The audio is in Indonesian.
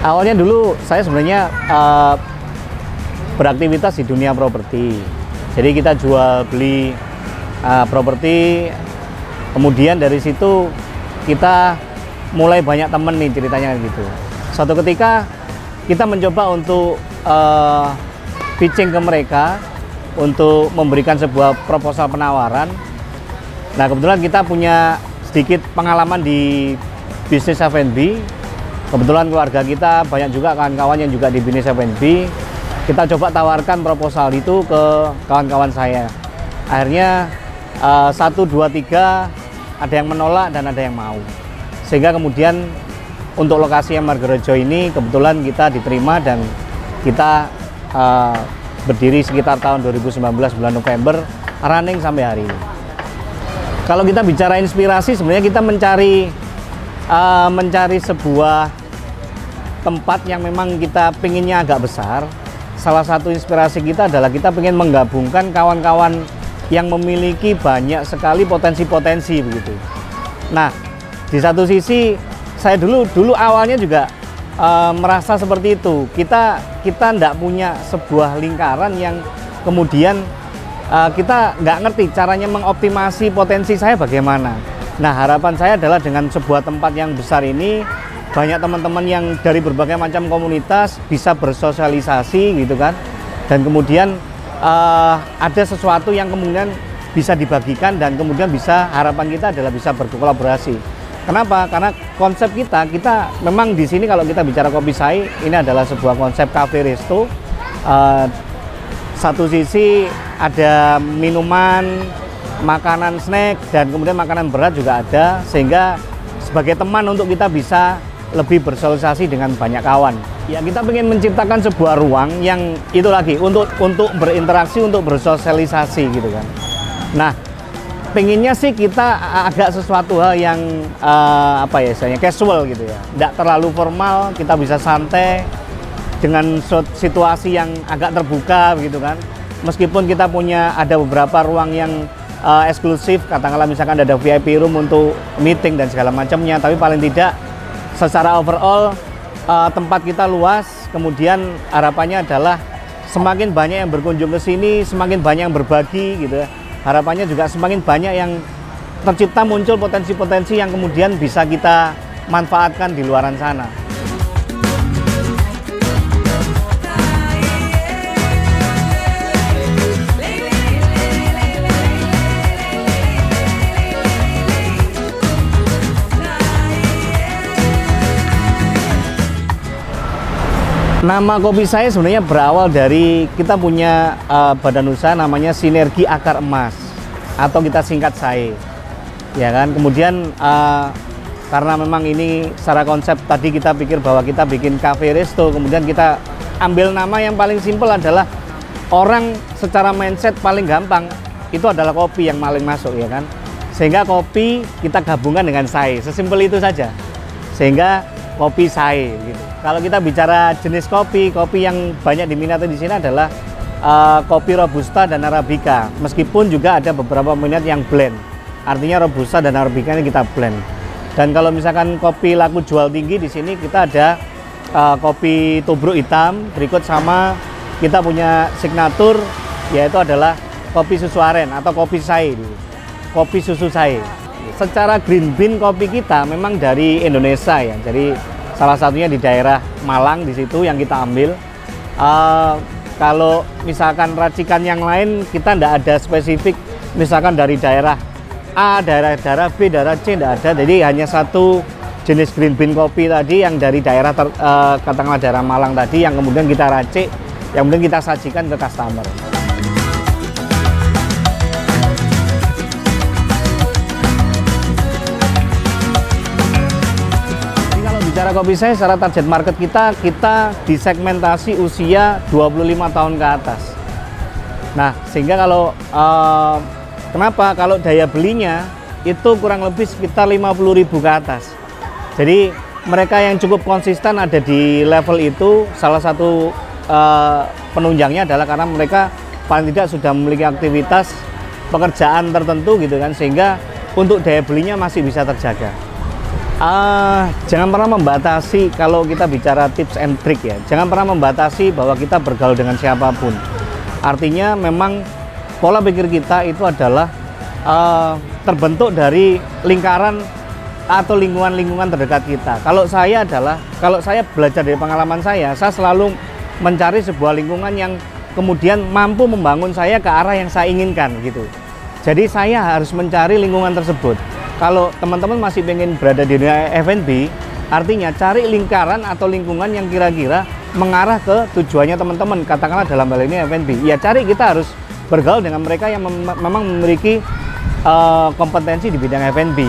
Awalnya dulu saya sebenarnya beraktivitas di dunia properti. Jadi kita jual beli properti, kemudian dari situ kita mulai banyak temen nih ceritanya gitu. Suatu ketika kita mencoba untuk pitching ke mereka untuk memberikan sebuah proposal penawaran. Nah, kebetulan kita punya sedikit pengalaman di bisnis F&B. Kebetulan keluarga kita banyak juga kawan-kawan yang juga di bisnis F&B. Kita coba tawarkan proposal itu ke kawan-kawan saya. Akhirnya 1, 2, 3 ada yang menolak dan ada yang mau. Sehingga kemudian untuk lokasi yang Margaretjo ini kebetulan kita diterima dan kita berdiri sekitar tahun 2019 bulan November, running sampai hari ini. Kalau kita bicara inspirasi, sebenarnya kita mencari sebuah tempat yang memang kita pinginnya agak besar. Salah satu inspirasi kita adalah kita ingin menggabungkan kawan-kawan yang memiliki banyak sekali potensi-potensi begitu. Nah, di satu sisi saya dulu awalnya juga merasa seperti itu. Kita tidak punya sebuah lingkaran yang kemudian kita nggak ngerti caranya mengoptimasi potensi saya bagaimana. Nah, harapan saya adalah dengan sebuah tempat yang besar ini, banyak teman-teman yang dari berbagai macam komunitas bisa bersosialisasi gitu kan, dan kemudian ada sesuatu yang kemudian bisa dibagikan dan kemudian harapan kita adalah bisa berkolaborasi. Kenapa? Karena konsep kita memang di sini kalau kita bicara Kopi Sai, ini adalah sebuah konsep cafe resto. Satu sisi ada minuman, makanan snack, dan kemudian makanan berat juga ada, sehingga sebagai teman untuk kita bisa lebih bersosialisasi dengan banyak kawan. Ya, kita ingin menciptakan sebuah ruang yang itu lagi untuk berinteraksi, untuk bersosialisasi gitu kan. Nah, pengennya sih kita agak sesuatu hal yang istilahnya casual gitu ya, tidak terlalu formal, kita bisa santai dengan situasi yang agak terbuka gitu kan. Meskipun kita ada beberapa ruang yang eksklusif, katakanlah misalkan ada VIP room untuk meeting dan segala macamnya, tapi paling tidak secara overall tempat kita luas. Kemudian harapannya adalah semakin banyak yang berkunjung ke sini, semakin banyak yang berbagi gitu ya. Harapannya juga semakin banyak yang tercipta, muncul potensi-potensi yang kemudian bisa kita manfaatkan di luaran sana. Nama Kopi Sai sebenarnya berawal dari kita punya badan usaha namanya Sinergi Akar Emas, atau kita singkat SAE, ya kan. Kemudian karena memang ini secara konsep tadi kita pikir bahwa kita bikin cafe resto, kemudian kita ambil nama yang paling simpel adalah orang secara mindset paling gampang itu adalah kopi yang paling masuk, ya kan. Sehingga kopi kita gabungkan dengan SAE, sesimpel itu saja. Sehingga Kopi Sai gitu. Kalau kita bicara jenis kopi yang banyak diminati di sini adalah kopi Robusta dan Arabica. Meskipun juga ada beberapa minat yang blend. Artinya Robusta dan Arabica ini kita blend. Dan kalau misalkan kopi laku jual tinggi di sini kita ada kopi tubruk hitam, berikut sama kita punya signatur yaitu adalah kopi susu aren atau kopi Sai gitu. Kopi susu Sai. Secara green bean kopi kita memang dari Indonesia ya, jadi salah satunya di daerah Malang di situ yang kita ambil. Kalau misalkan racikan yang lain kita tidak ada spesifik, misalkan dari daerah A, daerah B, daerah C tidak ada. Jadi hanya satu jenis green bean kopi tadi yang dari daerah katakanlah daerah Malang tadi yang kemudian kita racik, yang kemudian kita sajikan ke customer. Bicara Kopi Sai, secara target market kita disegmentasi usia 25 tahun ke atas. Nah, sehingga kalau kenapa? Kalau daya belinya itu kurang lebih sekitar 50.000 ke atas. Jadi mereka yang cukup konsisten ada di level itu, salah satu penunjangnya adalah karena mereka paling tidak sudah memiliki aktivitas pekerjaan tertentu gitu kan, sehingga untuk daya belinya masih bisa terjaga. Jangan pernah membatasi kalau kita bicara tips and trick ya. Jangan pernah membatasi bahwa kita bergaul dengan siapapun. Artinya memang pola pikir kita itu adalah terbentuk dari lingkaran atau lingkungan-lingkungan terdekat kita. Kalau saya belajar dari pengalaman saya selalu mencari sebuah lingkungan yang kemudian mampu membangun saya ke arah yang saya inginkan gitu. Jadi saya harus mencari lingkungan tersebut. Kalau teman-teman masih pengen berada di dunia F&B, artinya cari lingkaran atau lingkungan yang kira-kira mengarah ke tujuannya teman-teman. Katakanlah dalam hal ini F&B. Ya cari, kita harus bergaul dengan mereka yang memang memiliki kompetensi di bidang F&B.